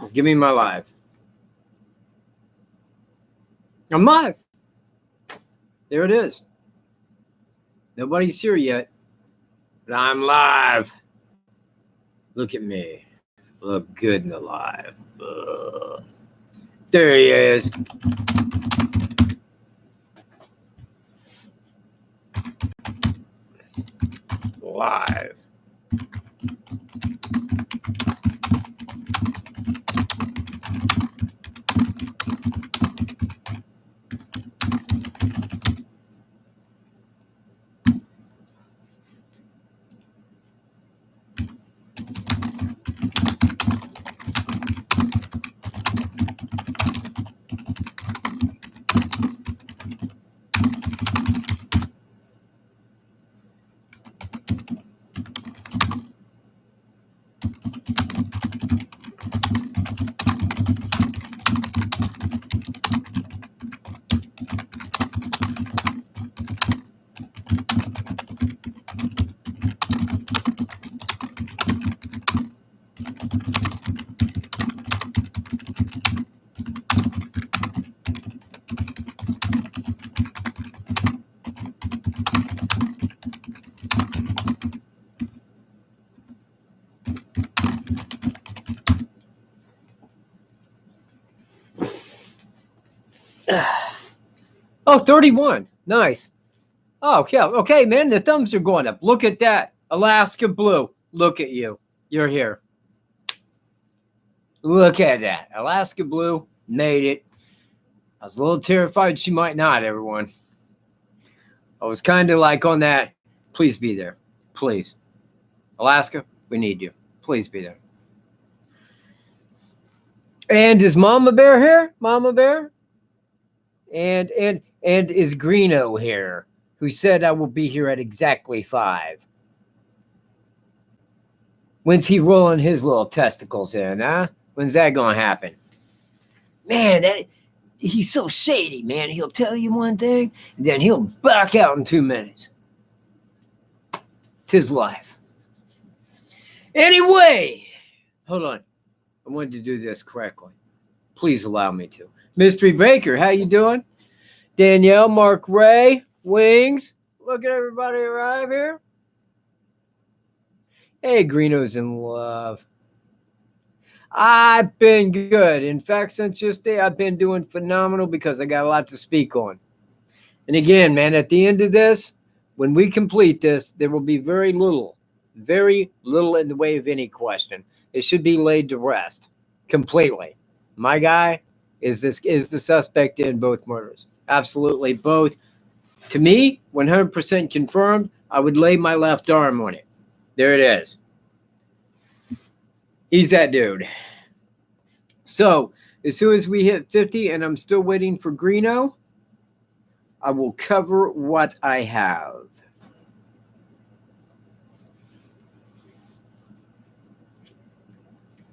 Just give me my live. I'm live. There it is. Nobody's here yet, but I'm live. Look at me. Look good in the live. There he is. Live. Oh, 31. Nice. Oh, yeah. Okay, man. The thumbs are going up. Look at that. Alaska Blue. Look at you. You're here. Look at that. Alaska Blue made it. I was a little terrified she might not, everyone. I was kind of like on that. Please be there. Please. Alaska, we need you. Please be there. And is Mama Bear here? Mama Bear? And is Greeno here, who said I will be here at exactly 5. When's he rolling his little testicles in, huh? When's that going to happen? Man, he's so shady, man. He'll tell you one thing, and then he'll back out in 2 minutes. It's his life. Anyway, hold on. I wanted to do this correctly. Please allow me to. Mystery Baker, how you doing? Danielle, Mark Ray, Wings. Look at everybody arrive here. Hey, Greeno's in love. I've been good. In fact, since yesterday, I've been doing phenomenal because I got a lot to speak on. And again, man, at the end of this, when we complete this, there will be very little in the way of any question. It should be laid to rest completely. My guy is the suspect in both murders. Absolutely both. To me, 100% confirmed. I would lay my left arm on it. There it is. He's that dude. So as soon as we hit 50 and I'm still waiting for Greeno, I will cover what I have.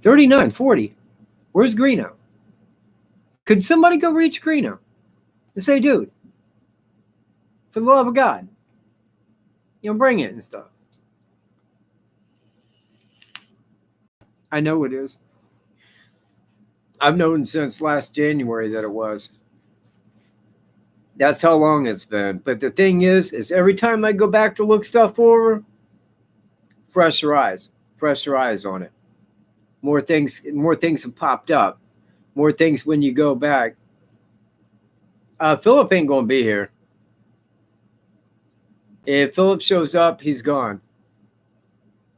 $39.40. Where's Greeno? Could somebody go reach Greeno and say, dude, for the love of God, bring it and stuff. I know it is. I've known since last January that it was. That's how long it's been. But the thing is every time I go back to look stuff over, fresher eyes on it. More things have popped up. More things when you go back. Philip ain't going to be here. If Philip shows up, he's gone.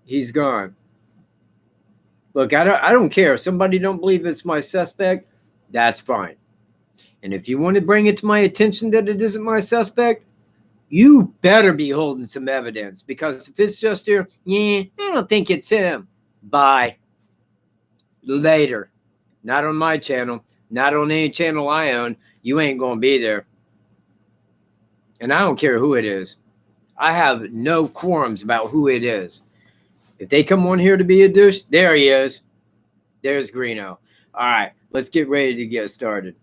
He's gone. Look, I don't care. If somebody don't believe it's my suspect, that's fine. And if you want to bring it to my attention that it isn't my suspect, you better be holding some evidence. Because if it's just here, I don't think it's him. Bye. Later. Not on my channel. Not on any channel I own. You ain't going to be there. And I don't care who it is. I have no qualms about who it is. If they come on here to be a douche, there he is. There's Greeno. All right, let's get ready to get started.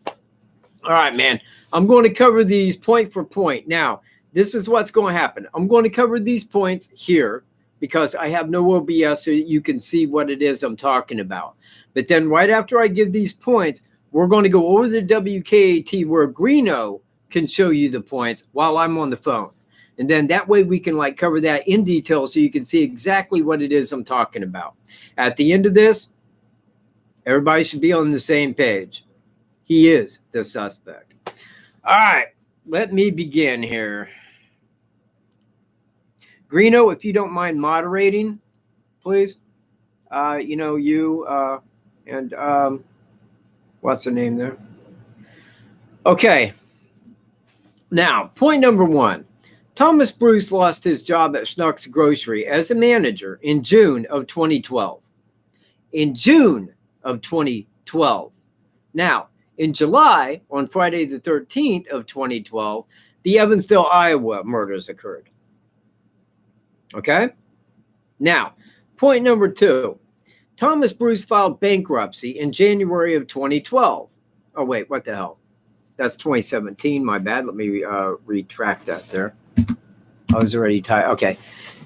All right, man. I'm going to cover these point for point. Now, this is what's going to happen. I'm going to cover these points here. because I have no OBS so you can see what it is I'm talking about. But then right after I give these points, we're going to go over the WKAT where Greeno can show you the points while I'm on the phone. And then that way we can like cover that in detail so you can see exactly what it is I'm talking about. At the end of this, everybody should be on the same page. He is the suspect. All right, let me begin here. Greeno, if you don't mind moderating, please. What's the name there? Okay. Now, point number one. Thomas Bruce lost his job at Schnucks Grocery as a manager in June of 2012. In June of 2012. Now, in July, on Friday the 13th of 2012, the Evansdale, Iowa murders occurred. Okay? Now, point number two. Thomas Bruce filed bankruptcy in January of 2012. Oh, wait, what the hell? That's 2017. My bad. Let me retract that there. I was already tired. Okay.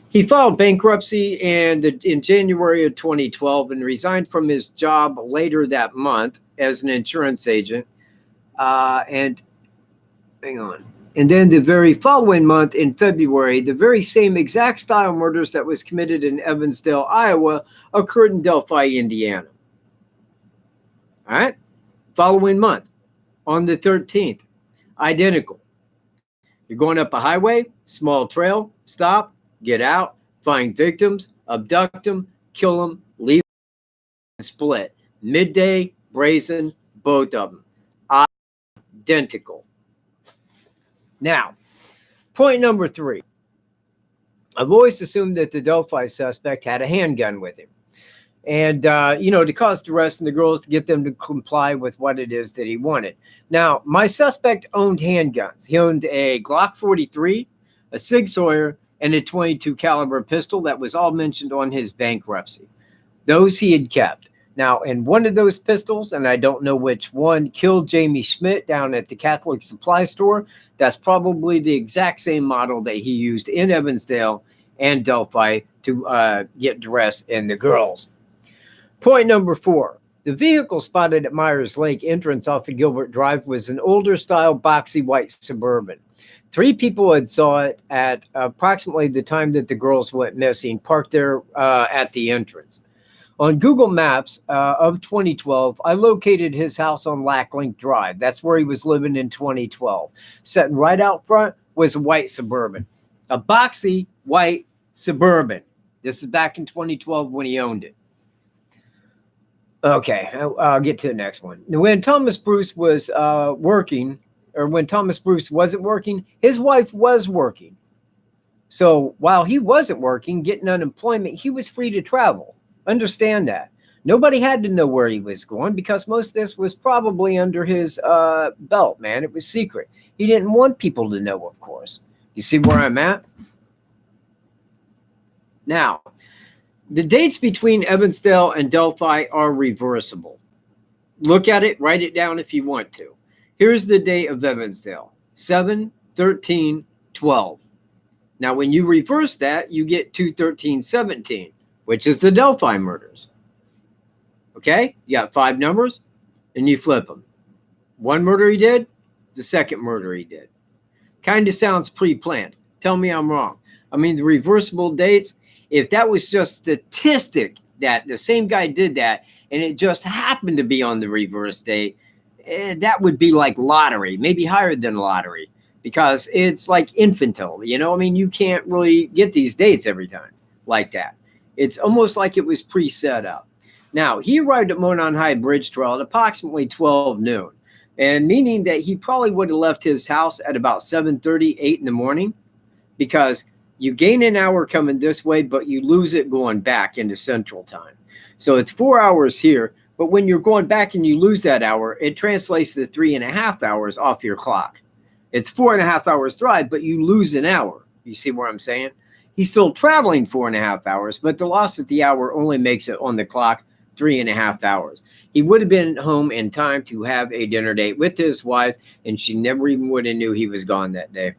He filed bankruptcy in January of 2012 and resigned from his job later that month as an insurance agent. And then the very following month in February, the very same exact style murders that was committed in Evansdale, Iowa, occurred in Delphi, Indiana. All right. Following month, on the 13th, identical. You're going up a highway, small trail, stop, get out, find victims, abduct them, kill them, leave them, split. Midday, brazen, both of them. Identical. Now, point number three. I've always assumed that the Delphi suspect had a handgun with him. And, to cause the rest of the girls to get them to comply with what it is that he wanted. Now, my suspect owned handguns. He owned a Glock 43, a Sig Sauer, and a .22 caliber pistol that was all mentioned on his bankruptcy. Those he had kept. Now, in one of those pistols, and I don't know which one, killed Jamie Schmidt down at the Catholic supply store. That's probably the exact same model that he used in Evansdale and Delphi to get dressed in the girls. Point number four. The vehicle spotted at Myers Lake entrance off of Gilbert Drive was an older style boxy white Suburban. 3 people had saw it at approximately the time that the girls went missing, parked there at the entrance. On Google Maps of 2012, I located his house on Lacklink Drive. That's where he was living in 2012. Sitting right out front was a white Suburban. A boxy white Suburban. This is back in 2012 when he owned it. Okay, I'll get to the next one. When Thomas Bruce was working, or when Thomas Bruce wasn't working, his wife was working. So while he wasn't working, getting unemployment, he was free to travel. Understand that. Nobody had to know where he was going because most of this was probably under his belt, man. It was secret. He didn't want people to know, of course. You see where I'm at? Now, the dates between Evansdale and Delphi are reversible. Look at it, write it down if you want to. Here's the date of Evansdale, 7/13/12. Now, when you reverse that, you get 2/13/17, which is the Delphi murders. Okay, you got 5 numbers, and you flip them. One murder he did, the second murder he did. Kind of sounds pre-planned. Tell me I'm wrong. I mean, the reversible dates, if that was just statistic that the same guy did that, and it just happened to be on the reverse date, that would be like lottery, maybe higher than lottery, because it's like infantile. I mean, you can't really get these dates every time like that. It's almost like it was pre-set up. Now, he arrived at Monon High Bridge Trail at approximately 12 noon, and meaning that he probably would have left his house at about 7:30, 8 in the morning, because you gain an hour coming this way, but you lose it going back into Central Time. So it's 4 hours here, but when you're going back and you lose that hour, it translates to 3.5 hours off your clock. It's 4.5 hours drive, but you lose an hour. You see what I'm saying? He's still traveling 4.5 hours, but the loss of the hour only makes it on the clock 3.5 hours. He would have been home in time to have a dinner date with his wife, and she never even would have knew he was gone that day.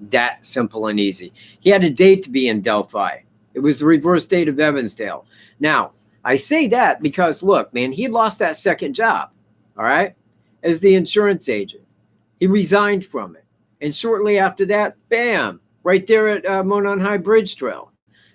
That simple and easy. He had a date to be in Delphi. It was the reverse date of Evansdale. Now, I say that because, look, man, he lost that second job, all right, as the insurance agent. He resigned from it. And shortly after that, bam, right there at Monon High Bridge Trail.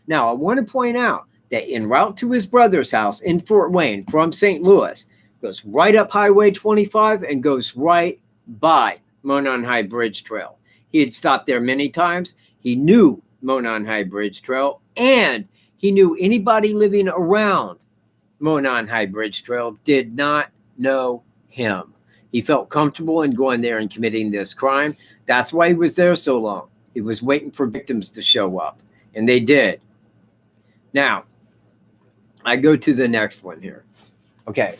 Now, I want to point out that en route to his brother's house in Fort Wayne from St. Louis, goes right up Highway 25 and goes right by Monon High Bridge Trail. He had stopped there many times. He knew Monon High Bridge Trail, and he knew anybody living around Monon High Bridge Trail did not know him. He felt comfortable in going there and committing this crime. That's why he was there so long. He was waiting for victims to show up, and they did. Now, I go to the next one here. Okay.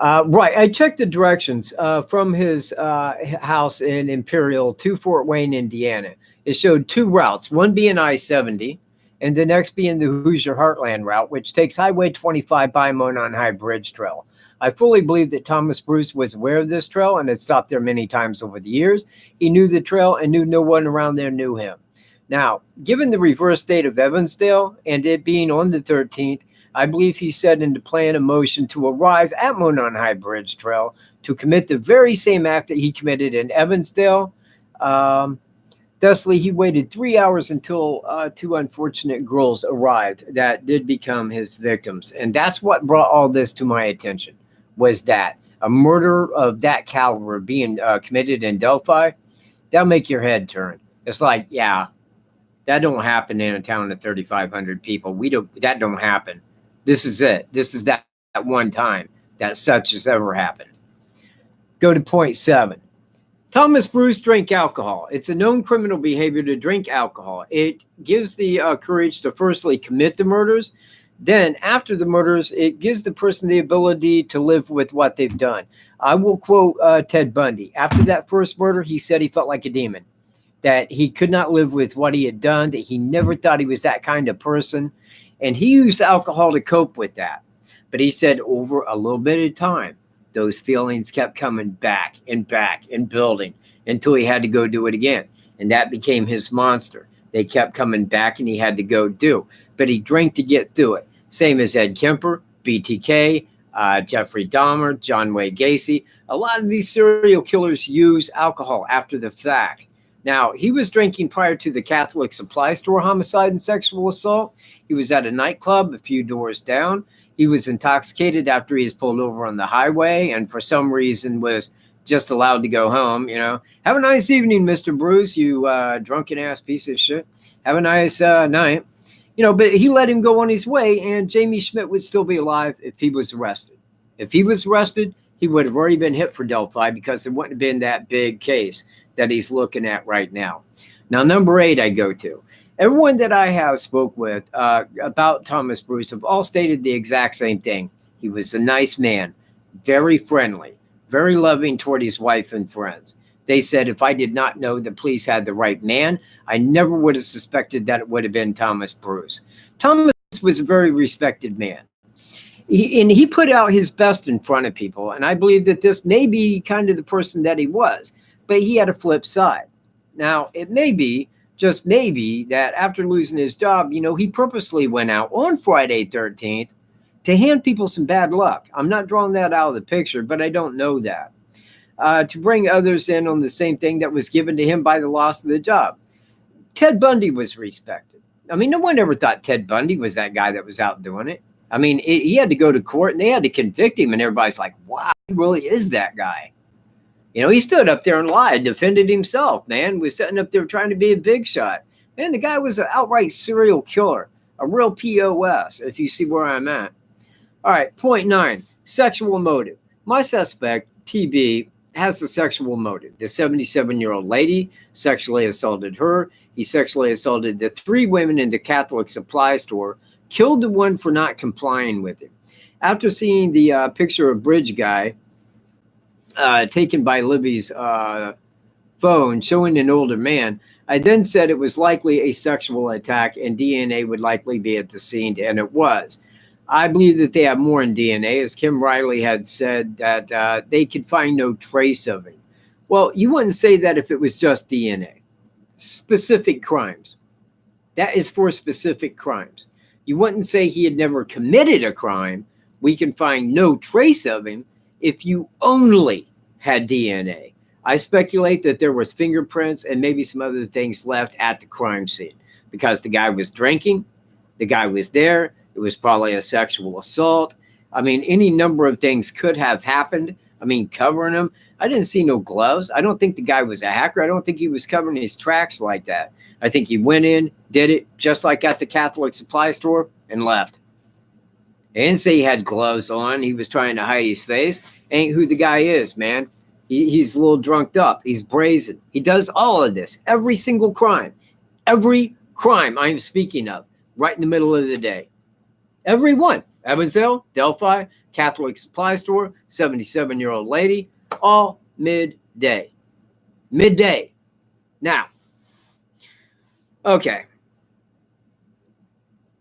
Right. I checked the directions from his house in Imperial to Fort Wayne, Indiana. It showed two routes, one being I-70 and the next being the Hoosier Heartland route, which takes Highway 25 by Monon High Bridge Trail. I fully believe that Thomas Bruce was aware of this trail and had stopped there many times over the years. He knew the trail and knew no one around there knew him. Now, given the reverse date of Evansdale and it being on the 13th, I believe he set into plan a motion to arrive at Monon High Bridge Trail to commit the very same act that he committed in Evansdale. Thusly, he waited 3 hours until two unfortunate girls arrived that did become his victims. And that's what brought all this to my attention, was that a murder of that caliber being committed in Delphi, that'll make your head turn. It's like, yeah, that don't happen in a town of 3,500 people. That don't happen. This is it. This is that one time that such has ever happened. Go to point 7. Thomas Bruce drank alcohol. It's a known criminal behavior to drink alcohol. It gives the courage to firstly commit the murders. Then after the murders, it gives the person the ability to live with what they've done. I will quote Ted Bundy. After that first murder, he said he felt like a demon, that he could not live with what he had done, that he never thought he was that kind of person. And he used alcohol to cope with that. But he said over a little bit of time, those feelings kept coming back and building until he had to go do it again. And that became his monster. They kept coming back and he had to go do. But he drank to get through it. Same as Ed Kemper, BTK, Jeffrey Dahmer, John Wayne Gacy. A lot of these serial killers use alcohol after the fact. Now, he was drinking prior to the Catholic Supply Store homicide and sexual assault. He was at a nightclub a few doors down. He was intoxicated after he was pulled over on the highway and for some reason was just allowed to go home. You know, have a nice evening, Mr. Bruce, you drunken ass piece of shit. Have a nice night. You know, but he let him go on his way, and Jamie Schmidt would still be alive if he was arrested. If he was arrested, he would have already been hit for Delphi because there wouldn't have been that big case that he's looking at right now. Now, number 8 I go to. Everyone that I have spoke with about Thomas Bruce have all stated the exact same thing. He was a nice man, very friendly, very loving toward his wife and friends. They said if I did not know the police had the right man, I never would have suspected that it would have been Thomas Bruce. Thomas was a very respected man. He put out his best in front of people, and I believe that this may be kind of the person that he was, but he had a flip side. Now, it may be, just maybe, that after losing his job, you know, he purposely went out on Friday 13th to hand people some bad luck. I'm not drawing that out of the picture, but I don't know that. To bring others in on the same thing that was given to him by the loss of the job. Ted Bundy was respected. I mean, no one ever thought Ted Bundy was that guy that was out doing it. I mean, he had to go to court and they had to convict him, and everybody's like, wow, he really is that guy. You know, he stood up there and lied, defended himself, man, was sitting up there trying to be a big shot. Man, the guy was an outright serial killer, a real POS, if you see where I'm at. All right, point 9, sexual motive. My suspect, TB, has a sexual motive. The 77-year-old lady sexually assaulted her. He sexually assaulted the 3 women in the Catholic Supply Store, killed the one for not complying with him. After seeing the picture of Bridge Guy taken by Libby's phone showing an older man, I then said it was likely a sexual attack and DNA would likely be at the scene, and it was. I believe that they have more in DNA, as Kim Riley had said that they could find no trace of it. Well, you wouldn't say that if it was just DNA. Specific crimes. That is for specific crimes. You wouldn't say he had never committed a crime. We can find no trace of him if you only had DNA. I speculate that there was fingerprints and maybe some other things left at the crime scene because the guy was drinking, the guy was there, it was probably a sexual assault. I mean, any number of things could have happened. I mean, covering him. I didn't see no gloves. I don't think the guy was a hacker. I don't think he was covering his tracks like that. I think he went in, did it just like at the Catholic supply store and left. They didn't say he had gloves on. He was trying to hide his face. Ain't who the guy is, man. He's a little drunked up. He's brazen. He does all of this. Every single crime. Every crime I am speaking of. Right in the middle of the day. Every one. Evansdale, Delphi, Catholic supply store, 77-year-old lady. All midday. Midday. Now. Okay.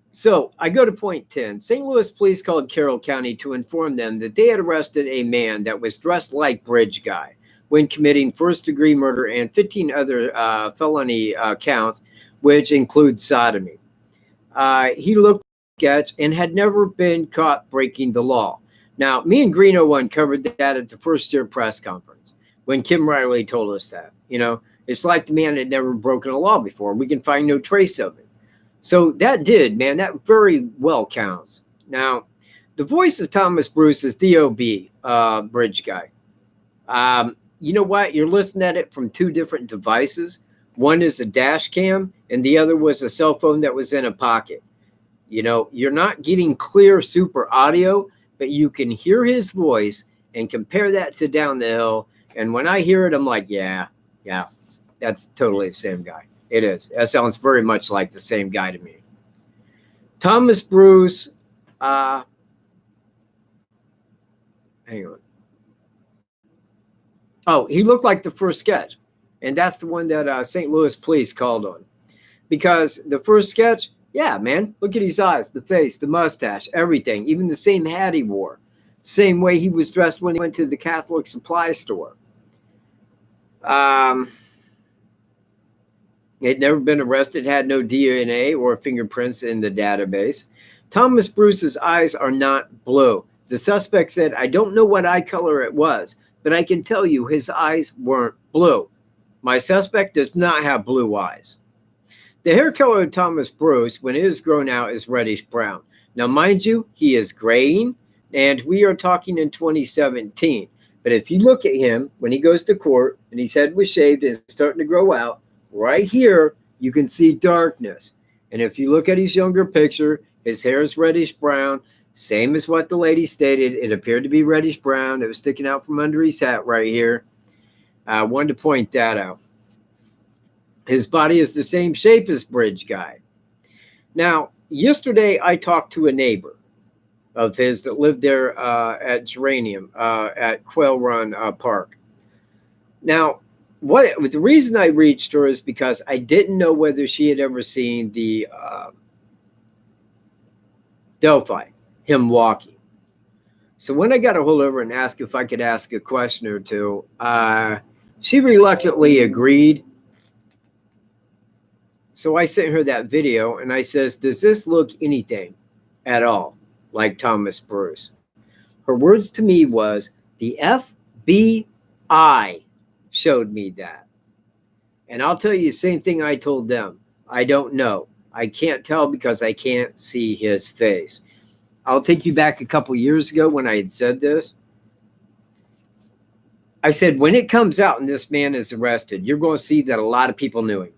So I go to point 10. St. Louis police called Carroll County to inform them that they had arrested a man that was dressed like Bridge Guy when committing first-degree murder and 15 other felony counts, which include sodomy. He looked sketch and had never been caught breaking the law. Now, me and Greeno uncovered that at the first-year press conference when Kim Riley told us that. You know, it's like the man had never broken a law before. We can find no trace of it. So that did, man, that very well counts. Now, the voice of Thomas Bruce is D.O.B., Bridge Guy. You know what? You're listening at it from two different devices. One is a dash cam, and the other was a cell phone that was in a pocket. You know, you're not getting clear super audio, but you can hear his voice and compare that to Down the Hill. And when I hear it, I'm like, yeah, that's totally the same guy. It is. That sounds very much like the same guy to me. Thomas Bruce, hang on. Oh, he looked like the first sketch. And that's the one that St. Louis police called on. Because the first sketch, yeah, man, look at his eyes, the face, the mustache, everything. Even the same hat he wore. Same way he was dressed when he went to the Catholic supply store. He'd never been arrested, had no DNA or fingerprints in the database. Thomas Bruce's eyes are not blue. The suspect said, I don't know what eye color it was, but I can tell you his eyes weren't blue. My suspect does not have blue eyes. The hair color of Thomas Bruce, when it is grown out, is reddish brown. Now, mind you, he is graying, and we are talking in 2017. But if you look at him, when he goes to court, and his head was shaved and it's starting to grow out, right here, you can see darkness. And if you look at his younger picture, his hair is reddish brown, same as what the lady stated. It appeared to be reddish brown. It was sticking out from under his hat right here. I wanted to point that out. His body is the same shape as Bridge Guy. Now, yesterday I talked to a neighbor of his that lived there at Geranium at Quail Run Park. Now, the reason I reached her is because I didn't know whether she had ever seen the Delphi, him walking. So when I got a hold of her and asked if I could ask a question or two, she reluctantly agreed. So I sent her that video and I says, does this look anything at all like Thomas Bruce? Her words to me was, the FBI showed me that. And I'll tell you the same thing I told them. I don't know. I can't tell because I can't see his face. I'll take you back a couple years ago when I had said this. I said, when it comes out and this man is arrested, you're going to see that a lot of people knew him.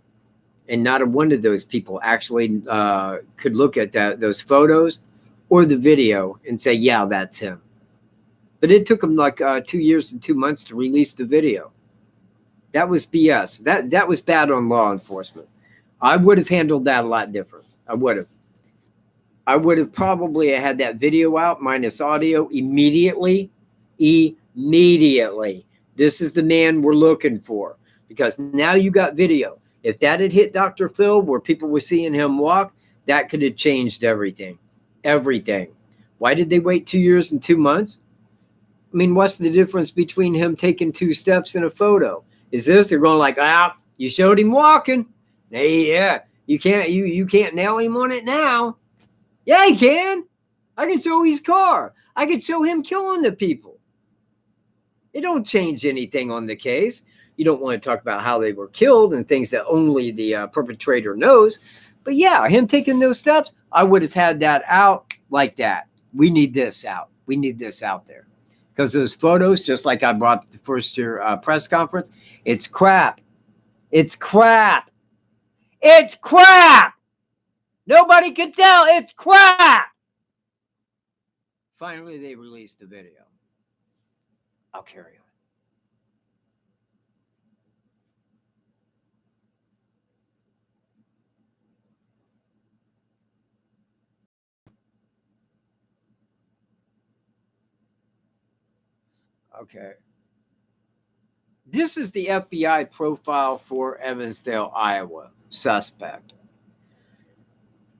And not a one of those people actually could look at those photos or the video and say, yeah, that's him. But it took him like 2 years and 2 months to release the video. That was BS. That was bad on law enforcement. I would have handled that a lot different. I would have probably had that video out minus audio immediately. Immediately. This is the man we're looking for. Because now you got video. If that had hit Dr. Phil where people were seeing him walk, that could have changed everything. Everything. Why did they wait 2 years and 2 months? I mean, what's the difference between him taking 2 steps in a photo? Is this, they're going like, you showed him walking. Hey, yeah. You can't nail him on it now. Yeah, he can. I can show his car. I can show him killing the people. It don't change anything on the case. You don't want to talk about how they were killed and things that only the perpetrator knows. But yeah, him taking those steps, I would have had that out like that. We need this out. We need this out there. Because those photos, just like I brought the first year press conference, it's crap. It's crap. It's crap. Nobody can tell. It's crap. Finally, they released the video. I'll carry on. Okay. This is the FBI profile for Evansdale, Iowa suspect.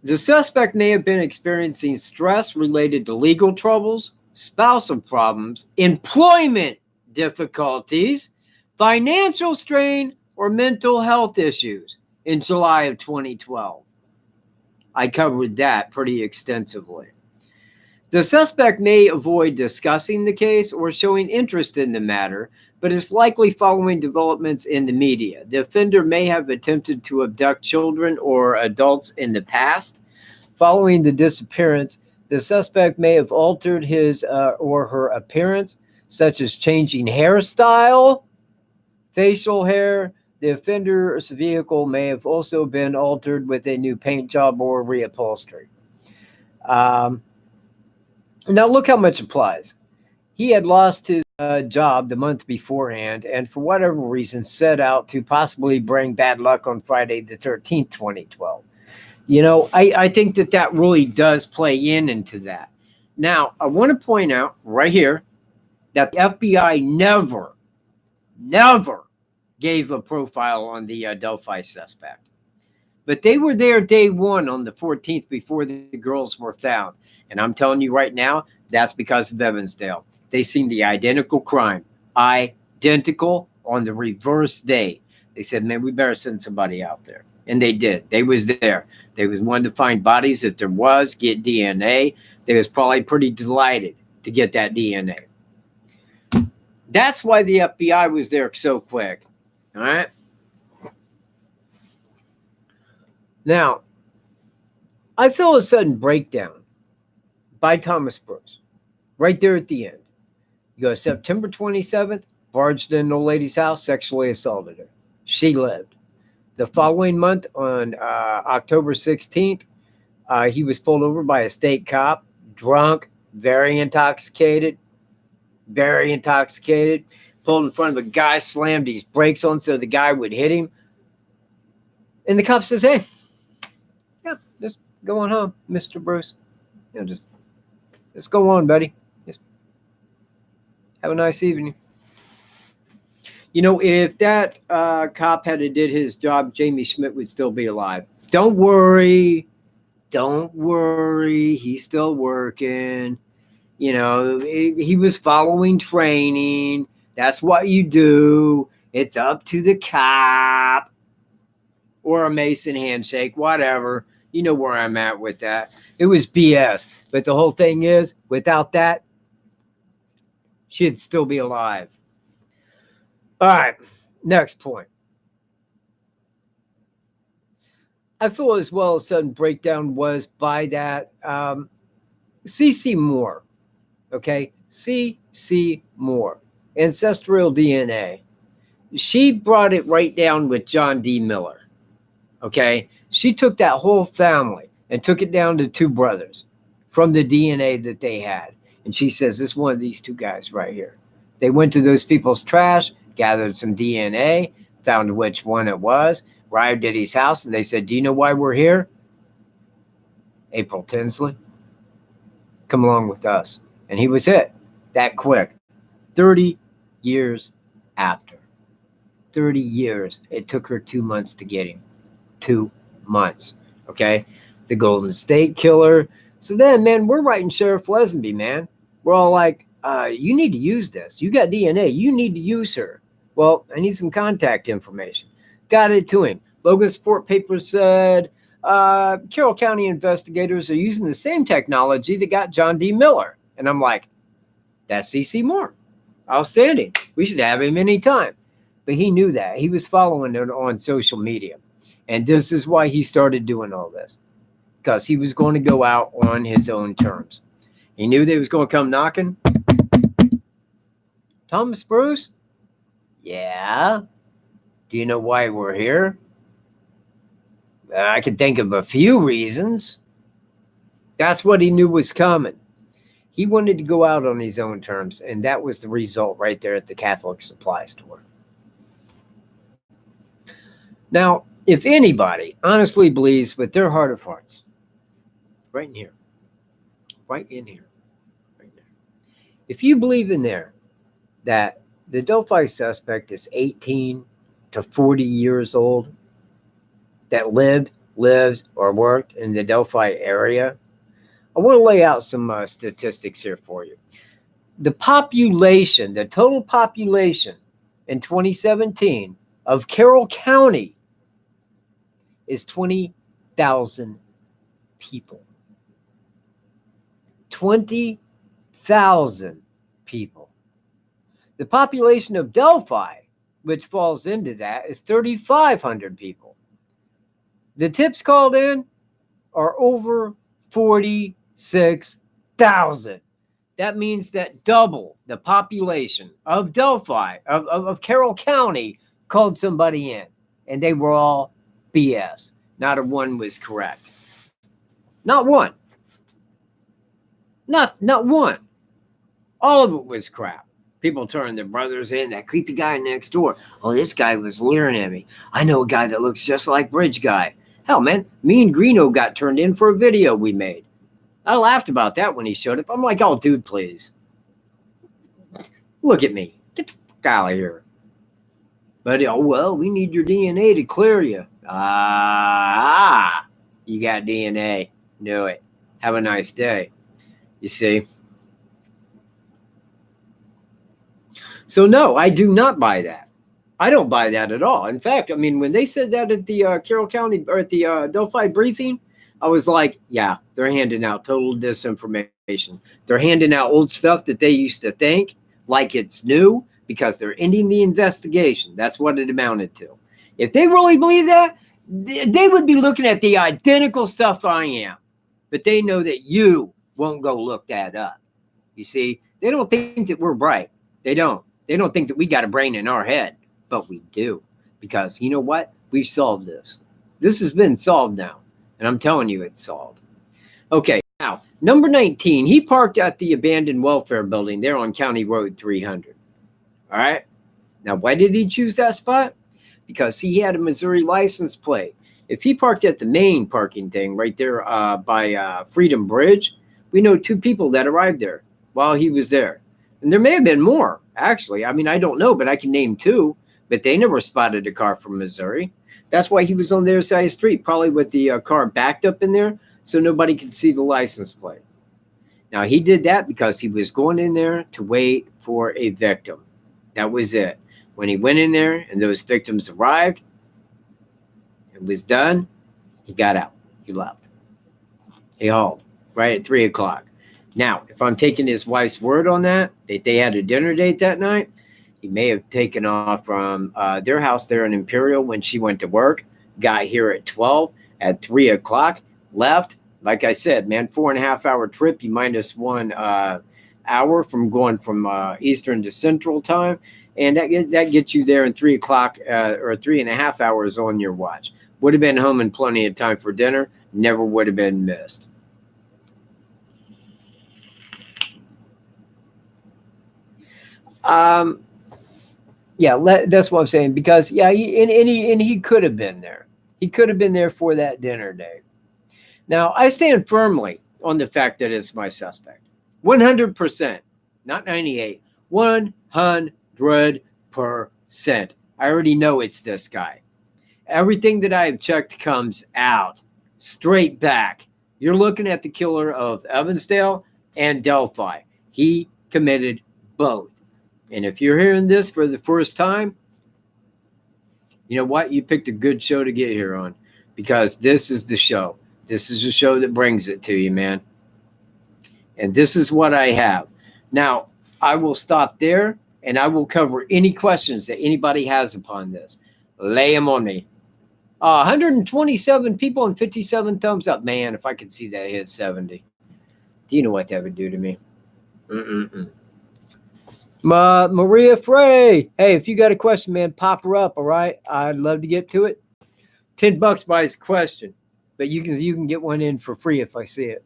The suspect may have been experiencing stress related to legal troubles, spousal problems, employment difficulties, financial strain, or mental health issues in July of 2012. I covered that pretty extensively. The suspect may avoid discussing the case or showing interest in the matter, but is likely following developments in the media. The offender may have attempted to abduct children or adults in the past. Following the disappearance, the suspect may have altered his or her appearance, such as changing hairstyle, facial hair. The offender's vehicle may have also been altered with a new paint job or reupholstery. Now look how much applies. He had lost his job the month beforehand and for whatever reason set out to possibly bring bad luck on Friday the 13th, 2012. You know, I think that really does play into that. Now, I want to point out right here that the FBI never gave a profile on the Delphi suspect. But they were there day one on the 14th before the girls were found. And I'm telling you right now, that's because of Evansdale. They seen the identical crime, identical on the reverse day. They said, man, we better send somebody out there. And they did. They was there. They was wanting to find bodies if there was, get DNA. They was probably pretty delighted to get that DNA. That's why the FBI was there so quick. All right. Now, I feel a sudden breakdown by Thomas Brooks right there at the end. You go September 27th, barged in an old lady's house, sexually assaulted her. She lived. The following month, on October 16th, he was pulled over by a state cop, drunk, very intoxicated, pulled in front of a guy, slammed his brakes on so the guy would hit him. And the cop says, hey, yeah, just go on home, Mr. Bruce. You know, just go on, buddy. Just have a nice evening. You know, if that cop had did his job, Jamie Schmidt would still be alive. Don't worry. He's still working. You know, he was following training. That's what you do. It's up to the cop or a Mason handshake, whatever. You know where I'm at with that. It was BS. But the whole thing is, without that, she'd still be alive. All right, next point. I feel as well a sudden breakdown was by that C.C. Moore, okay? C.C. Moore, ancestral DNA. She brought it right down with John D. Miller, okay? She took that whole family and took it down to two brothers from the DNA that they had. And she says, this is one of these two guys right here. They went to those people's trash, gathered some DNA, found which one it was, arrived at his house, and they said, do you know why we're here? April Tinsley, come along with us. And he was it that quick. 30 years after. 30 years. It took her 2 months to get him. 2 months. Okay? The Golden State Killer. So then, man, we're writing Sheriff Lesenby, man. We're all like, you need to use this. You got DNA. You need to use her. Well, I need some contact information. Got it to him. Logan Sport paper said Carroll County investigators are using the same technology that got John D. Miller. And I'm like, that's C.C. Moore. Outstanding. We should have him anytime. But he knew that. He was following it on social media. And this is why he started doing all this. Because he was going to go out on his own terms. He knew they was going to come knocking. Thomas Bruce? Yeah. Do you know why we're here? I can think of a few reasons. That's what he knew was coming. He wanted to go out on his own terms, and that was the result right there at the Catholic supply store. Now, if anybody honestly believes with their heart of hearts, right in here, right in here, right there, if you believe in there that the Delphi suspect is 18 to 40 years old, that lived, lives, or worked in the Delphi area, I want to lay out some statistics here for you. The population, the total population in 2017 of Carroll County is 20,000 people. 20,000 people. The population of Delphi, which falls into that, is 3,500 people. The tips called in are over 46,000. That means that double the population of Delphi, of Carroll County, called somebody in. And they were all BS. Not a one was correct. Not one. Not one. All of it was crap. People turning their brothers in. That creepy guy next door. Oh, this guy was leering at me. I know a guy that looks just like Bridge Guy. Hell, man, me and Greeno got turned in for a video we made. I laughed about that when he showed up. I'm like, oh, dude, please. Look at me. Get the fuck out of here. But, oh, well, we need your DNA to clear you. You got DNA. Knew it. Have a nice day. You see? So, no, I do not buy that. I don't buy that at all. In fact, I mean, when they said that at the Carroll County or at the Delphi briefing, I was like, yeah, they're handing out total disinformation. They're handing out old stuff that they used to think like it's new because they're ending the investigation. That's what it amounted to. If they really believe that, they would be looking at the identical stuff I am. But they know that you won't go look that up. You see, they don't think that we're bright. They don't. They don't think that we got a brain in our head. But we do, because you know what? We've solved this. This has been solved now, and I'm telling you it's solved. Okay, now, number 19, he parked at the abandoned welfare building there on County Road 300. All right? Now, why did he choose that spot? Because he had a Missouri license plate. If he parked at the main parking thing right there by Freedom Bridge, we know 2 people that arrived there while he was there. And there may have been more, actually. I mean, I don't know, but I can name 2. But they never spotted a car from Missouri. That's why he was on their side of the street, probably with the car backed up in there so nobody could see the license plate. Now, he did that because he was going in there to wait for a victim. That was it. When he went in there and those victims arrived, it was done, he got out. He left. He hauled right at 3 o'clock. Now, if I'm taking his wife's word on that they had a dinner date that night, he may have taken off from their house there in Imperial when she went to work, got here at 12, at 3 o'clock, left. Like I said, man, 4.5 hour trip, you minus 1 hour from going from Eastern to Central time. And that gets you there in 3 o'clock or 3.5 hours on your watch. Would have been home in plenty of time for dinner. Never would have been missed. Yeah, that's what I'm saying. Because yeah, he could have been there. He could have been there for that dinner date. Now I stand firmly on the fact that it's my suspect, 100%, not 98, 100%. I already know it's this guy. Everything that I've checked comes out straight back. You're looking at the killer of Evansdale and Delphi. He committed both. And if you're hearing this for the first time, You know what? You picked a good show to get here on, because this is the show. This is the show that brings it to you, man. And this is what I have. Now, I will stop there and I will cover any questions that anybody has upon this. Lay them on me. 127 people and 57 thumbs up. Man, if I could see that hit 70. Do you know what that would do to me? Maria Frey. Hey, if you got a question, man, pop her up, all right? I'd love to get to it. $10 buys a question, but you can get one in for free if I see it.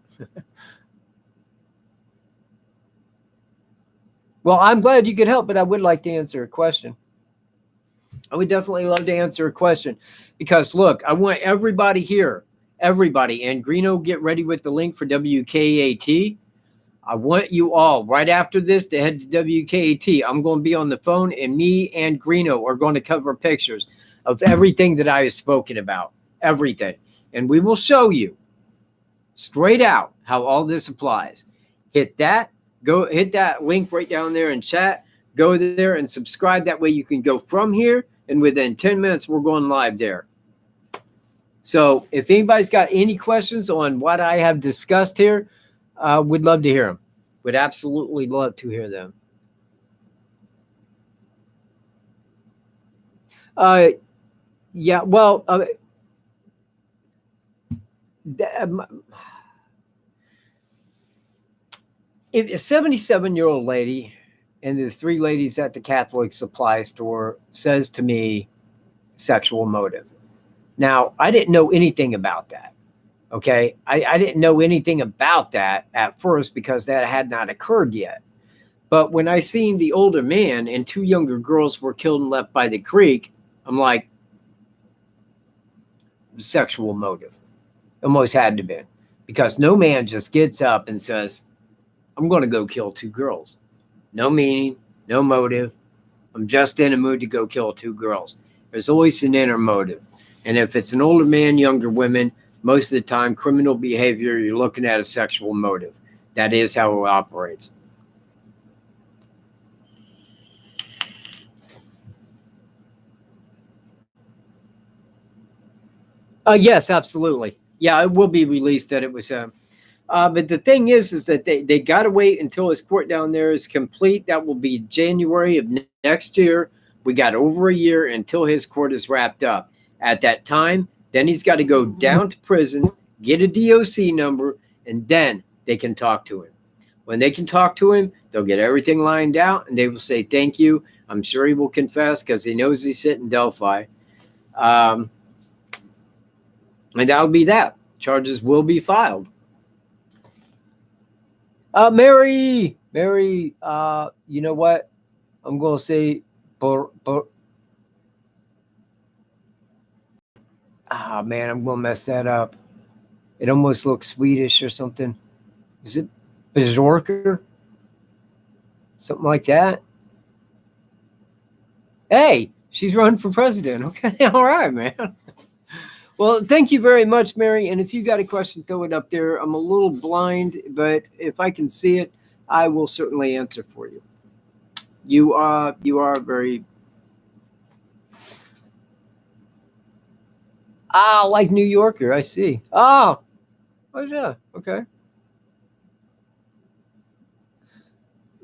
Well, I'm glad you could help, but I would like to answer a question. I would definitely love to answer a question, because look, I want everybody here, everybody, and Greeno, get ready with the link for WKAT. I want you all right after this to head to WKAT. I'm going to be on the phone, and me and Greeno are going to cover pictures of everything that I have spoken about, everything. And we will show you straight out how all this applies. Hit that link right down there in chat. Go there and subscribe. That way you can go from here, and within 10 minutes, we're going live there. So if anybody's got any questions on what I have discussed here, would love to hear them. Would absolutely love to hear them. Yeah, well, a 77-year-old lady and the 3 ladies at the Catholic supply store says to me, sexual motive. Now, I didn't know anything about that. Okay. I didn't know anything about that at first, because that had not occurred yet. But when I seen the older man and 2 younger girls were killed and left by the creek, I'm like, sexual motive. Almost had to be, because no man just gets up and says, I'm going to go kill 2 girls. No meaning, no motive. I'm just in a mood to go kill 2 girls. There's always an inner motive. And if it's an older man, younger women, most of the time, criminal behavior, you're looking at a sexual motive. That is how it operates. Yes, absolutely. Yeah, it will be released that it was him. But the thing is that they got to wait until his court down there is complete. That will be January of next year. We got over a year until his court is wrapped up. At that time, then he's got to go down to prison, get a DOC number, and then they can talk to him. When they can talk to him, they'll get everything lined out, and they will say, thank you. I'm sure he will confess, because he knows he's sitting in Delphi. And that'll be that. Charges will be filed. Mary, you know what? I'm going to say, man, I'm going to mess that up. It almost looks Swedish or something. Is it Berserker? Something like that. Hey, she's running for president. Okay, all right, man. Well, thank you very much, Mary. And if you got a question, throw it up there. I'm a little blind, but if I can see it, I will certainly answer for you. You are very... like New Yorker, I see. Oh yeah, okay.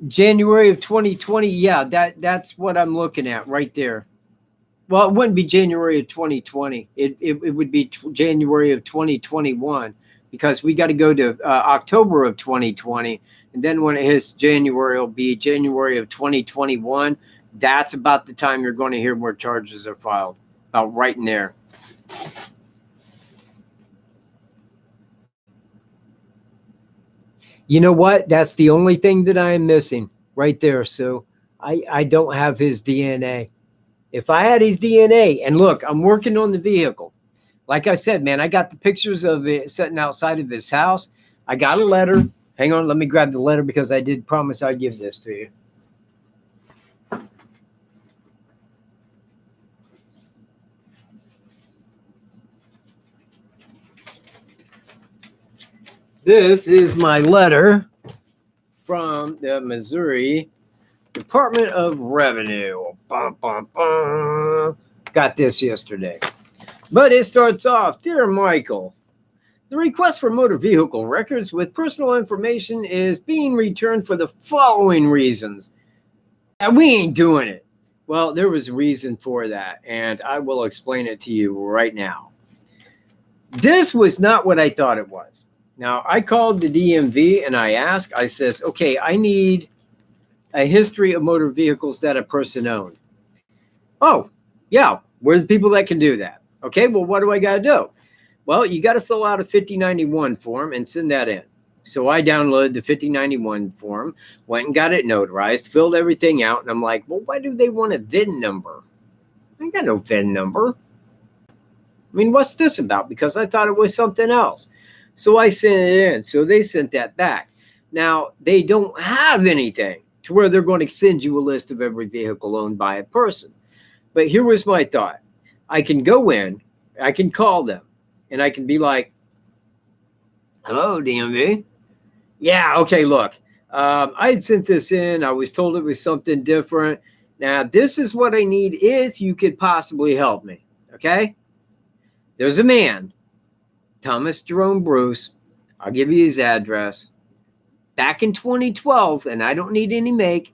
January of 2020, yeah, that's what I'm looking at right there. Well, it wouldn't be January of 2020. It would be January of 2021, because we got to go to October of 2020. And then when it hits January, it'll be January of 2021. That's about the time you're going to hear where charges are filed. About right in there. You know what? That's the only thing that I am missing right there, Sue. I don't have his DNA. If I had his DNA, and look, I'm working on the vehicle. Like I said, man, I got the pictures of it sitting outside of his house. I got a letter. Hang on, let me grab the letter, because I did promise I'd give this to you. This is my letter from the Missouri Department of Revenue. Bum, bum, bum. Got this yesterday. But it starts off, Dear Michael, the request for motor vehicle records with personal information is being returned for the following reasons. And we ain't doing it. Well, there was a reason for that, and I will explain it to you right now. This was not what I thought it was. Now, I called the DMV and I asked, I says, okay, I need a history of motor vehicles that a person owned. Oh, yeah, we're the people that can do that. Okay, well, what do I got to do? Well, you got to fill out a 5091 form and send that in. So I downloaded the 5091 form, went and got it notarized, filled everything out, and I'm like, well, why do they want a VIN number? I ain't got no VIN number. I mean, what's this about? Because I thought it was something else. So I sent it in. So they sent that back. Now, they don't have anything to where they're going to send you a list of every vehicle owned by a person. But here was my thought. I can go in, I can call them, and I can be like, hello, DMV. Yeah, okay, look, I had sent this in. I was told it was something different. Now, this is what I need if you could possibly help me, okay? There's a man, Thomas Jerome Bruce. I'll give you his address. Back in 2012, and I don't need any make.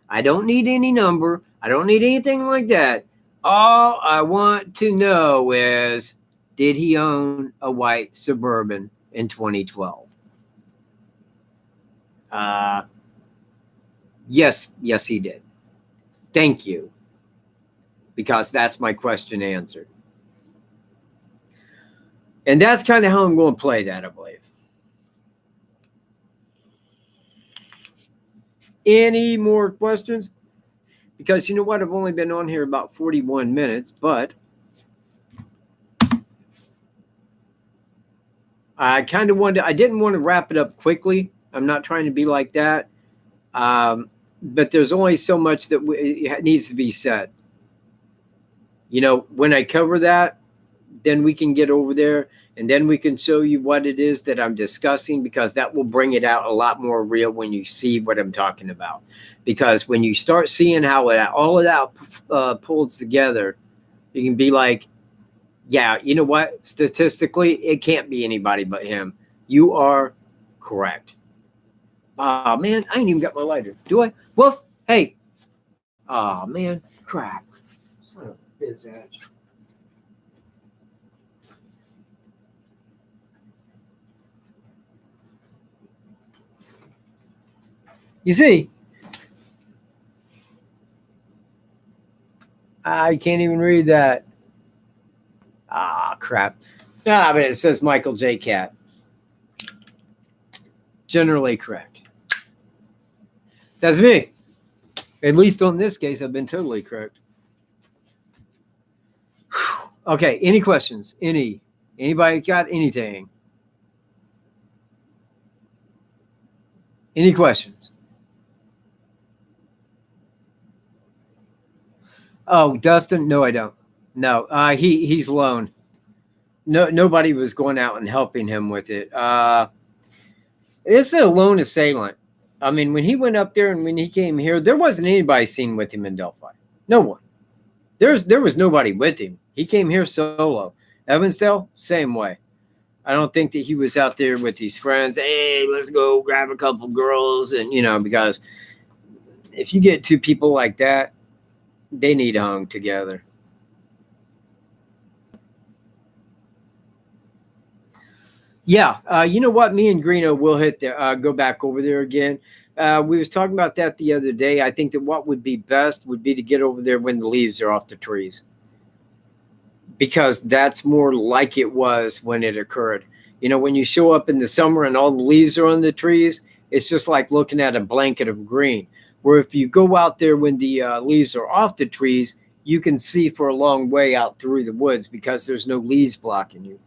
I don't need any number. I don't need anything like that. All I want to know is, did he own a white Suburban in 2012? Yes, he did. Thank you. Because that's my question answered. And that's kind of how I'm going to play that, I believe. Any more questions? Because you know what? I've only been on here about 41 minutes, but I kind of wanted, I didn't want to wrap it up quickly. I'm not trying to be like that. But there's only so much that needs to be said. You know, when I cover that, then we can get over there and then we can show you what it is that I'm discussing, because that will bring it out a lot more real when you see what I'm talking about. Because when you start seeing how all of that pulls together, you can be like, yeah, you know what? Statistically, it can't be anybody but him. You are correct. Oh, man, I ain't even got my lighter. Do I? Woof. Hey. Oh, man. Crap. Son of a bitch. You see, I can't even read that. Ah, crap. Ah, but it says Michael J. Cat. Generally correct. That's me. At least on this case, I've been totally correct. Okay, any questions? Anybody got anything? Any questions? Oh, Dustin? No, I don't. No, he's alone. No, nobody was going out and helping him with it. It's a lone assailant. I mean, when he went up there and when he came here, there wasn't anybody seen with him in Delphi. No one. There was nobody with him. He came here solo. Evansdale, same way. I don't think that he was out there with his friends. Hey, let's go grab a couple girls. And, you know, because if you get two people like that, they need to hang together. Yeah, you know what? Me and Greeno will hit there. Go back over there again. We was talking about that the other day. I think that what would be best would be to get over there when the leaves are off the trees, because that's more like it was when it occurred. You know, when you show up in the summer and all the leaves are on the trees, it's just like looking at a blanket of green. Where if you go out there when the leaves are off the trees, you can see for a long way out through the woods because there's no leaves blocking you.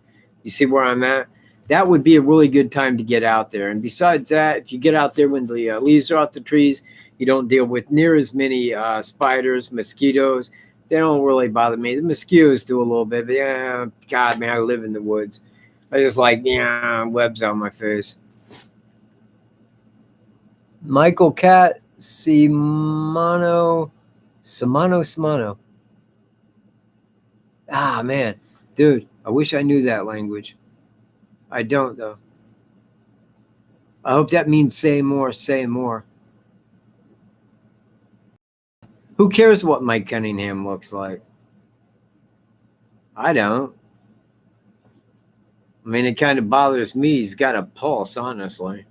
You see where I'm at? That would be a really good time to get out there. And besides that, if you get out there when the leaves are off the trees, you don't deal with near as many spiders, mosquitoes. They don't really bother me. The mosquitoes do a little bit, but yeah, God, man, I live in the woods. I just like, yeah, webs on my face. Michael Cat, Simano. Ah, man. Dude, I wish I knew that language. I don't, though. I hope that means say more, say more. Who cares what Mike Cunningham looks like? I don't. I mean, it kind of bothers me. He's got a pulse, honestly.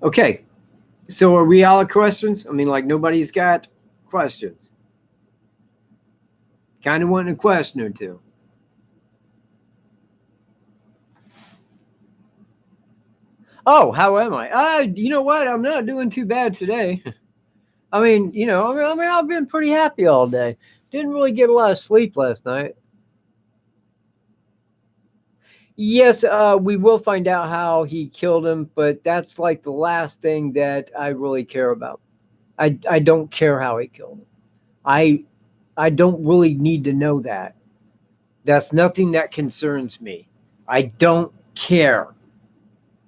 Okay. So are we all questions? I mean, like nobody's got questions. Kind of wanting a question or two. Oh, how am I? You know what? I'm not doing too bad today. I mean, I've been pretty happy all day. Didn't really get a lot of sleep last night. Yes, we will find out how he killed him, but that's like the last thing that I really care about. I don't care how he killed him. I don't really need to know that. That's nothing that concerns me. I don't care.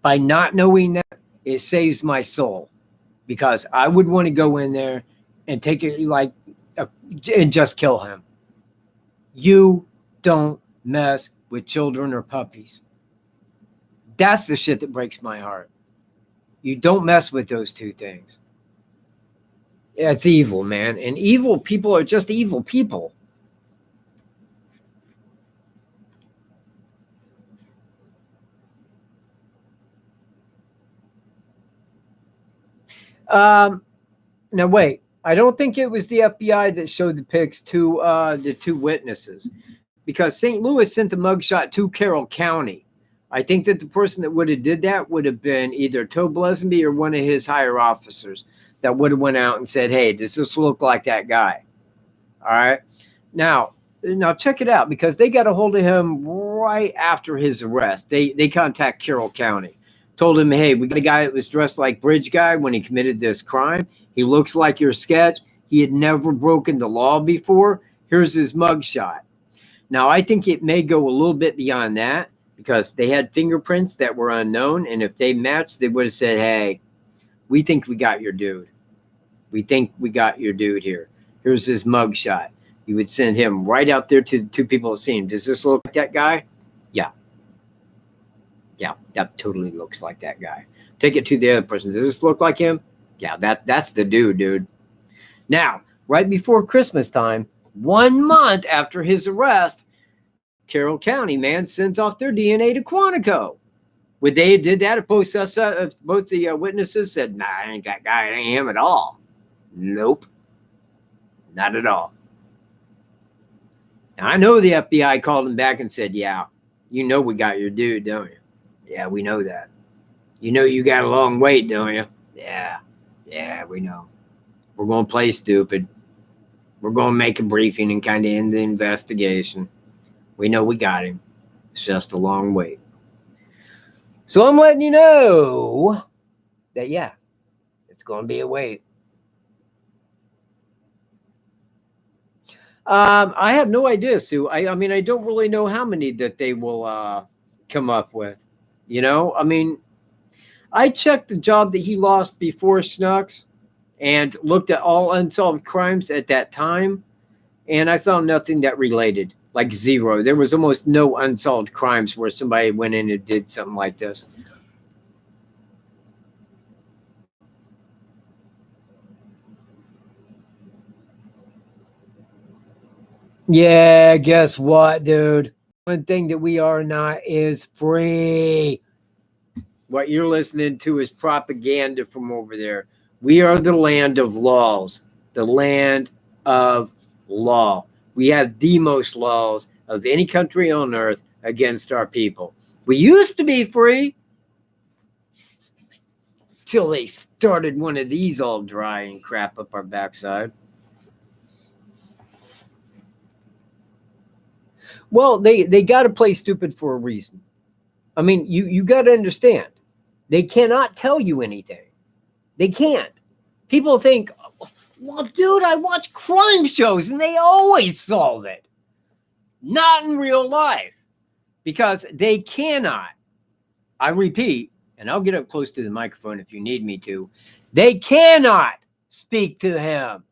By not knowing that, it saves my soul because I would want to go in there and take it and just kill him. You don't mess with children or puppies. That's the shit that breaks my heart. You don't mess with those two things. Yeah, it's evil, man. And evil people are just evil people. Now wait, I don't think it was the FBI that showed the pics to the two witnesses because St. Louis sent the mugshot to Carroll County. I think that the person that would have did that would have been either Toe Blesenby or one of his higher officers that would have went out and said, hey, does this look like that guy? All right. Now check it out because they got a hold of him right after his arrest. They contact Carroll County, told him, hey, we got a guy that was dressed like Bridge Guy when he committed this crime. He looks like your sketch. He had never broken the law before. Here's his mugshot. Now, I think it may go a little bit beyond that because they had fingerprints that were unknown. And if they matched, they would have said, hey, we think we got your dude. We think we got your dude here. Here's his mugshot. You would send him right out there to the two people that see him. Does this look like that guy? Yeah. Yeah, that totally looks like that guy. Take it to the other person. Does this look like him? Yeah, that's the dude. Now, right before Christmas time, 1 month after his arrest, Carroll County, man, sends off their DNA to Quantico. Would they have did that if both the witnesses said, nah, I ain't that guy. It ain't him at all. Nope. Not at all. Now, I know the FBI called him back and said, yeah, you know we got your dude, don't you? Yeah, we know that. You know you got a long wait, don't you? Yeah, we know. We're going to play stupid. We're going to make a briefing and kind of end the investigation. We know we got him. It's just a long wait. So I'm letting you know that, yeah, it's going to be a wait. I have no idea, Sue. I mean, I don't really know how many that they will come up with. You know, I mean, I checked the job that he lost before Schnucks and looked at all unsolved crimes at that time, and I found nothing that related, like zero. There was almost no unsolved crimes where somebody went in and did something like this. Yeah, guess what, dude? One thing that we are not is free. What you're listening to is propaganda from over there. We are the land of laws, the land of law. We have the most laws of any country on earth against our people. We used to be free till they started one of these all dry and crap up our backside. Well, they got to play stupid for a reason. I mean, you got to understand. They cannot tell you anything. They can't. People think, well, dude, I watch crime shows and they always solve it. Not in real life because they cannot. I repeat, and I'll get up close to the microphone if you need me to. They cannot speak to him.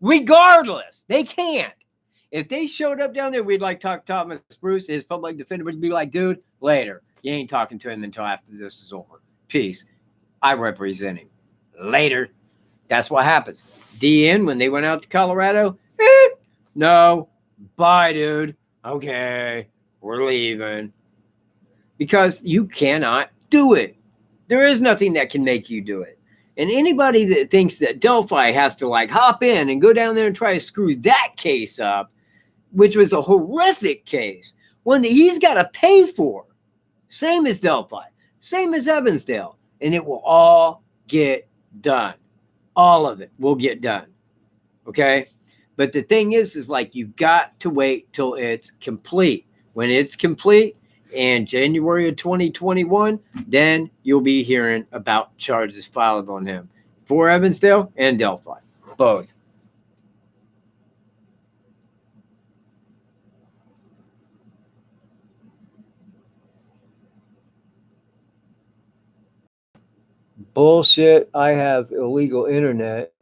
Regardless, they can't. If they showed up down there, we'd like talk to Thomas Bruce, his public defender would be like, dude, later. You ain't talking to him until after this is over. Peace. I represent him. Later. That's what happens. DN, when they went out to Colorado, no, bye, dude. Okay, we're leaving. Because you cannot do it. There is nothing that can make you do it. And anybody that thinks that Delphi has to like hop in and go down there and try to screw that case up, which was a horrific case, one that he's got to pay for, same as Delphi, same as Evansdale, and it will all get done. All of it will get done. Okay? But the thing is like you've got to wait till it's complete. When it's complete, in January of 2021, then you'll be hearing about charges filed on him for Evansdale and Delphi, both. Bullshit. I have illegal internet.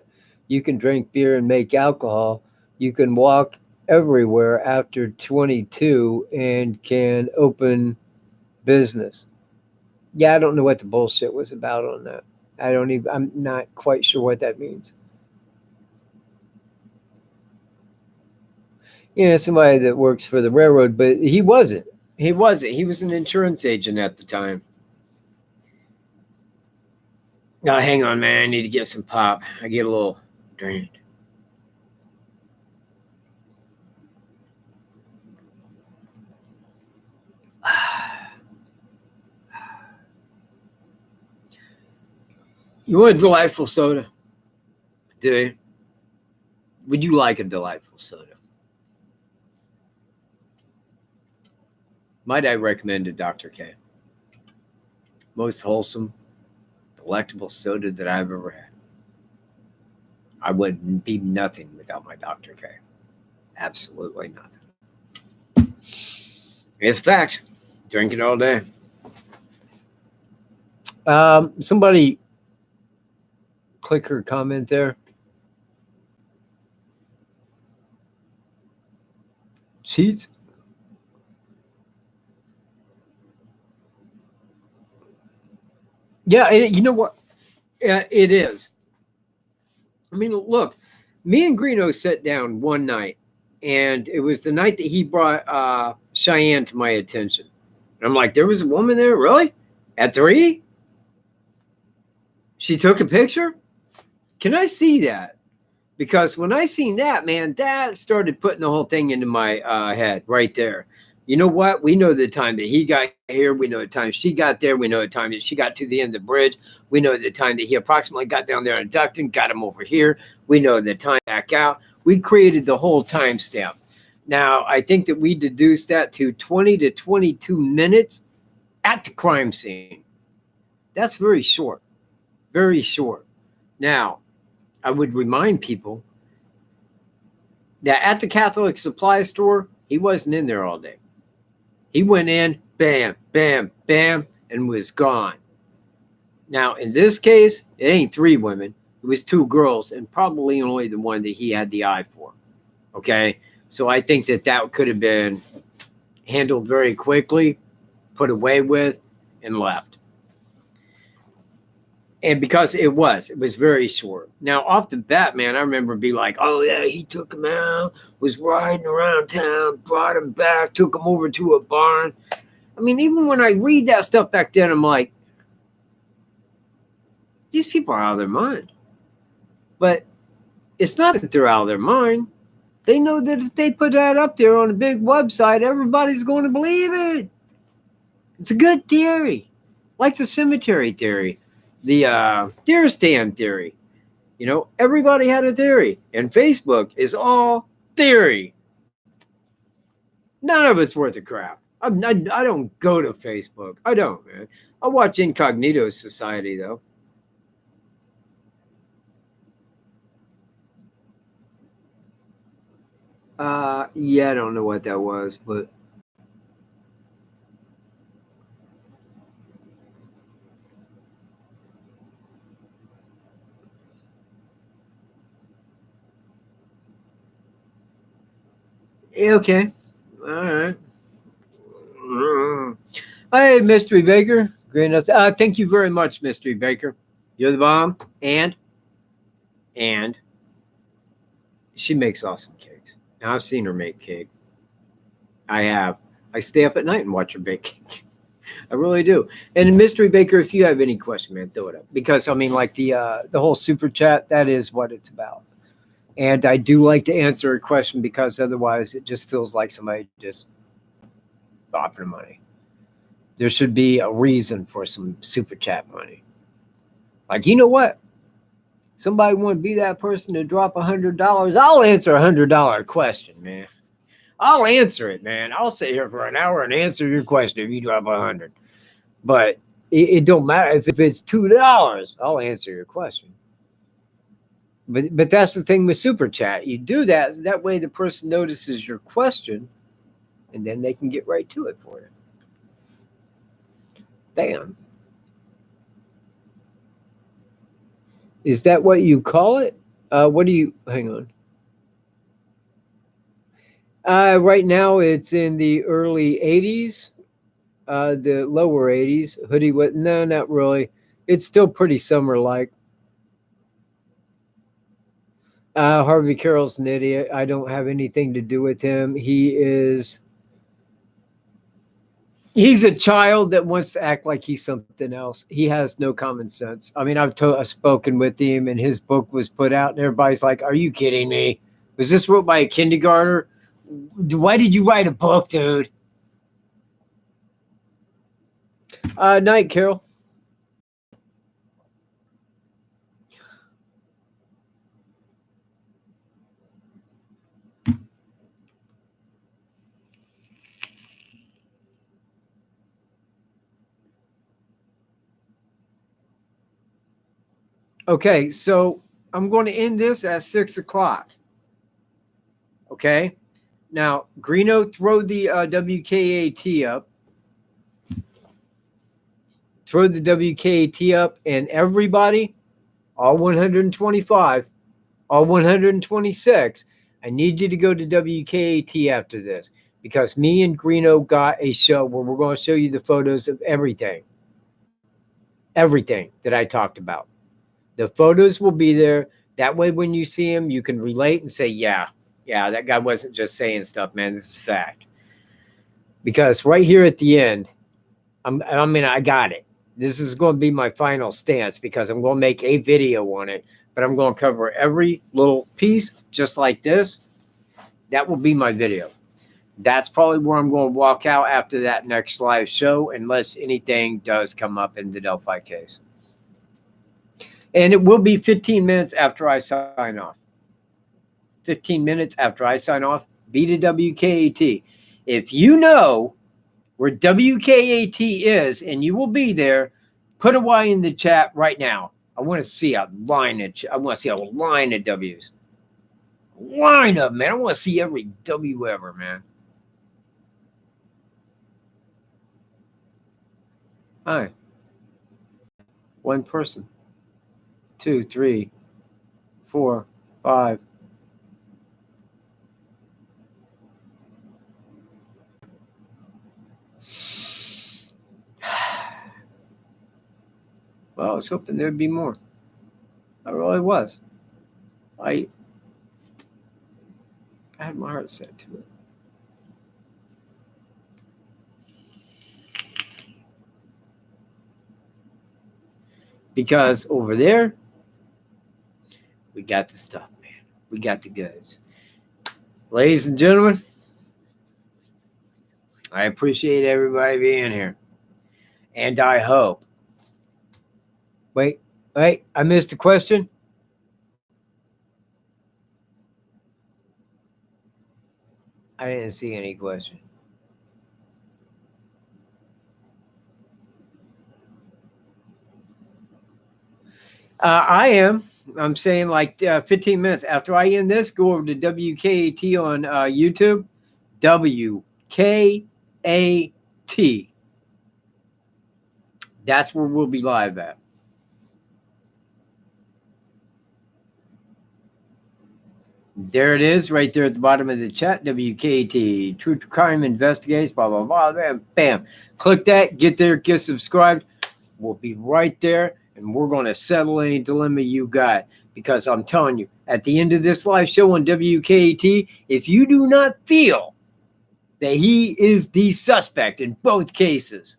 You can drink beer and make alcohol. You can walk everywhere after 22 and can open business. Yeah, I don't know what the bullshit was about on that. I'm not quite sure what that means. Somebody that works for the railroad, but he wasn't. He wasn't. He was an insurance agent at the time. Now, hang on, man. I need to get some pop. I get a little drained. You want a delightful soda? Do you? Would you like a delightful soda? Might I recommend a Dr. K? Most wholesome, delectable soda that I've ever had. I wouldn't be nothing without my Dr. K. Absolutely nothing. It's a fact. Drink it all day. Somebody click or comment there. Cheats. Yeah, you know what? It is. I mean, look, me and Greeno sat down one night, and it was the night that he brought Cheyenne to my attention. And I'm like, there was a woman there? Really? At 3? She took a picture? Can I see that? Because when I seen that, man, that started putting the whole thing into my head right there. You know what? We know the time that he got here. We know the time she got there. We know the time that she got to the end of the bridge. We know the time that he approximately got down there in Duckton, got him over here. We know the time back out. We created the whole timestamp. Now, I think that we deduced that to 20 to 22 minutes at the crime scene. That's very short. Very short. Now, I would remind people that at the Catholic supply store, he wasn't in there all day. He went in, bam, bam, bam, and was gone. Now, in this case, it ain't 3 women. It was 2 girls, and probably only the one that he had the eye for. Okay? So I think that could have been handled very quickly, put away with, and left. And because it was very short. Now, off the bat, man, I remember being like, oh, yeah, he took him out, was riding around town, brought him back, took him over to a barn. I mean, even when I read that stuff back then, I'm like, these people are out of their mind. But it's not that they're out of their mind. They know that if they put that up there on a big website, everybody's going to believe it. It's a good theory, like the cemetery theory. The deer stand theory. You know, everybody had a theory. And Facebook is all theory. None of it's worth a crap. I don't go to Facebook. I don't, man. I watch Incognito Society, though. Yeah, I don't know what that was, but Okay. All right. Hey, Mystery Baker. Great. Thank you very much, Mystery Baker. You're the bomb. And she makes awesome cakes. Now, I've seen her make cake. I have. I stay up at night and watch her bake cake. I really do. And Mystery Baker, if you have any question, man, throw it up. Because I mean, like the whole super chat, that is what it's about. And I do like to answer a question because otherwise it just feels like somebody just bopping money. There should be a reason for some super chat money. Like, you know what? Somebody want to be that person to drop $100. I'll answer $100 question, man. I'll answer it, man. I'll sit here for an hour and answer your question if you drop 100. But it don't matter if it's $2. I'll answer your question. But that's the thing with super chat. You do that way the person notices your question, and then they can get right to it for you. Bam. Is that what you call it? What do you? Hang on. Right now it's in the early 80s, the lower 80s. Hoodie with no, not really. It's still pretty summer-like. Harvey Carroll's an idiot. I don't have anything to do with him. He's a child that wants to act like he's something else. He has no common sense. I mean, I've spoken with him, and his book was put out, and everybody's like, "Are you kidding me? Was this wrote by a kindergartner? Why did you write a book, dude?" Night, Carol. Okay, so I'm going to end this at 6 o'clock. Okay. Now, Greeno, throw the WKAT up. Throw the WKAT up, and everybody, all 125, all 126, I need you to go to WKAT after this because me and Greeno got a show where we're going to show you the photos of everything that I talked about. The photos will be there. That way, when you see them, you can relate and say, yeah, that guy wasn't just saying stuff, man. This is fact. Because right here at the end, I got it. This is going to be my final stance because I'm going to make a video on it, but I'm going to cover every little piece just like this. That will be my video. That's probably where I'm going to walk out after that next live show, unless anything does come up in the Delphi case. And it will be 15 minutes after I sign off. 15 minutes after I sign off, be to WKAT. If you know where WKAT is and you will be there, put a Y in the chat right now. I want to see a line of W's. Line up, man. I want to see every W ever, man. Hi. One person. 2, 3, 4, 5. Well, I was hoping there'd be more. I really was. I had my heart set to it. Because over there, we got the stuff, man. We got the goods. Ladies and gentlemen, I appreciate everybody being here. And I hope. Wait, I missed a question. I didn't see any question. I am. I'm saying like 15 minutes after I end this, go over to WKAT on YouTube. WKAT. That's where we'll be live at. There it is, right there at the bottom of the chat. WKT, True Crime Investigates, blah, blah, blah, bam, bam. Click that, get there, get subscribed. We'll be right there, and we're going to settle any dilemma you got. Because I'm telling you, at the end of this live show on WKT, if you do not feel that he is the suspect in both cases,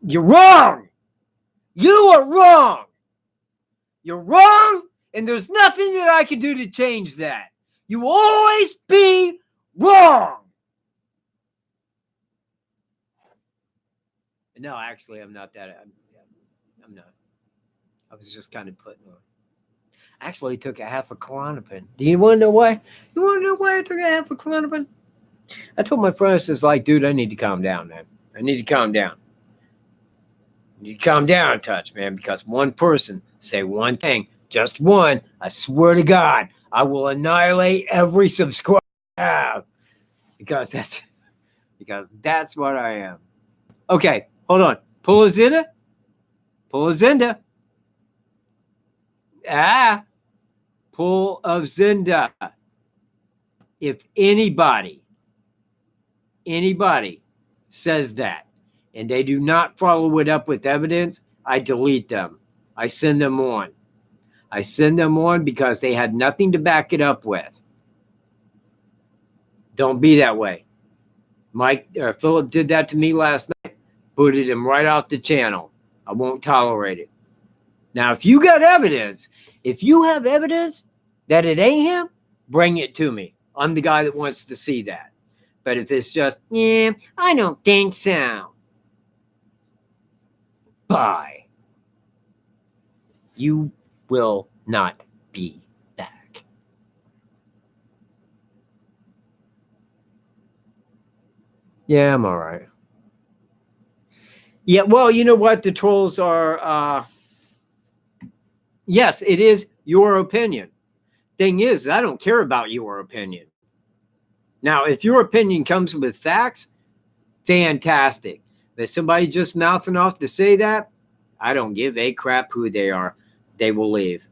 you're wrong. You are wrong. You're wrong, and there's nothing that I can do to change that. You will always be wrong. No, actually, I'm not that. I'm not. I was just kind of putting on. I actually took a half a Klonopin. Do you want to know why? You want to know why I took a half a Klonopin? I told my friends, it's like, dude, I need to calm down, man. I need to calm down. You calm down, Touch, man, because one person say one thing, just one, I swear to God, I will annihilate every subscriber I have, because that's what I am. Okay, hold on. Pull a Zinda. Pull a Zinda. Pull of Zinda. If anybody says that, and they do not follow it up with evidence, I delete them. I send them on. I send them on because they had nothing to back it up with. Don't be that way. Philip did that to me last night. Booted him right off the channel. I won't tolerate it. Now, if you got evidence, if you have evidence that it ain't him, bring it to me. I'm the guy that wants to see that. But if it's just, yeah, I don't think so. Bye. You will not be back. Yeah, I'm all right. Yeah, well, you know what? The trolls are, yes, it is your opinion. Thing is, I don't care about your opinion. Now, if your opinion comes with facts, fantastic. If somebody just mouthing off to say that, I don't give a crap who they are. They will leave.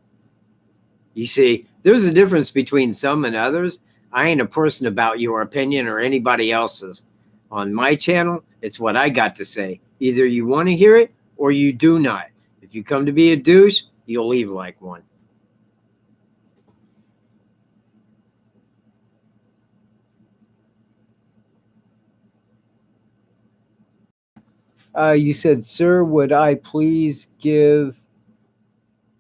You see, there's a difference between some and others. I ain't a person about your opinion or anybody else's. On my channel, it's what I got to say. Either you want to hear it or you do not. If you come to be a douche, you'll leave like one. You said, sir, would I please give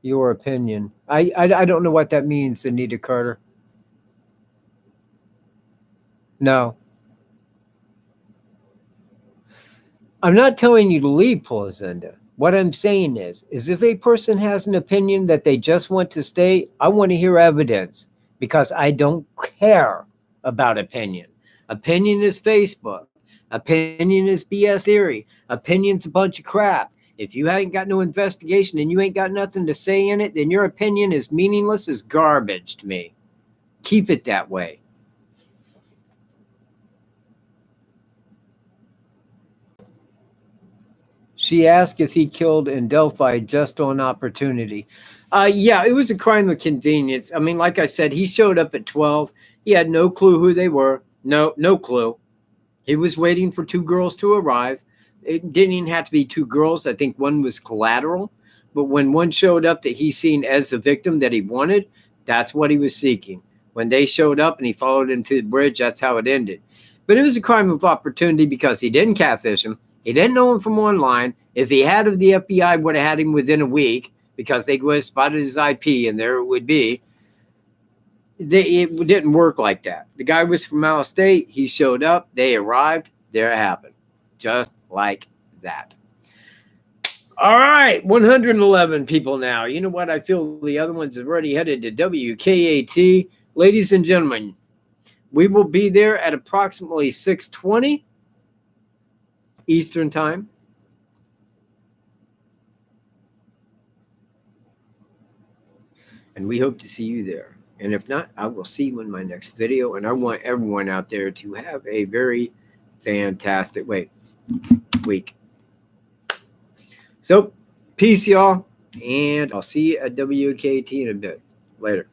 your opinion? I don't know what that means, Anita Carter. No. I'm not telling you to leave Polizenda. What I'm saying is if a person has an opinion that they just want to stay, I want to hear evidence because I don't care about opinion. Opinion is Facebook. Opinion is BS theory. Opinion's a bunch of crap. If you ain't got no investigation and you ain't got nothing to say in it, then your opinion is meaningless as garbage to me. Keep it that way. She asked if he killed in Delphi just on opportunity. Yeah, it was a crime of convenience. I mean, like I said, he showed up at 12. He had no clue who they were. No clue. He was waiting for two girls to arrive. It didn't even have to be two girls. I think one was collateral. But when one showed up that he seen as a victim that he wanted, that's what he was seeking. When they showed up and he followed him to the bridge, that's how it ended. But it was a crime of opportunity because he didn't catfish him. He didn't know him from online. If he had him, the FBI would have had him within a week because they would have spotted his IP and there it would be. It didn't work like that. The guy was from out of state. He showed up. They arrived. There it happened. Just like that. All right. 111 people now. You know what? I feel the other ones have already headed to WKAT. Ladies and gentlemen, we will be there at approximately 6:20 Eastern time. And we hope to see you there. And if not, I will see you in my next video. And I want everyone out there to have a very fantastic week. So, peace, y'all. and I'll see you at WKT in a bit. Later.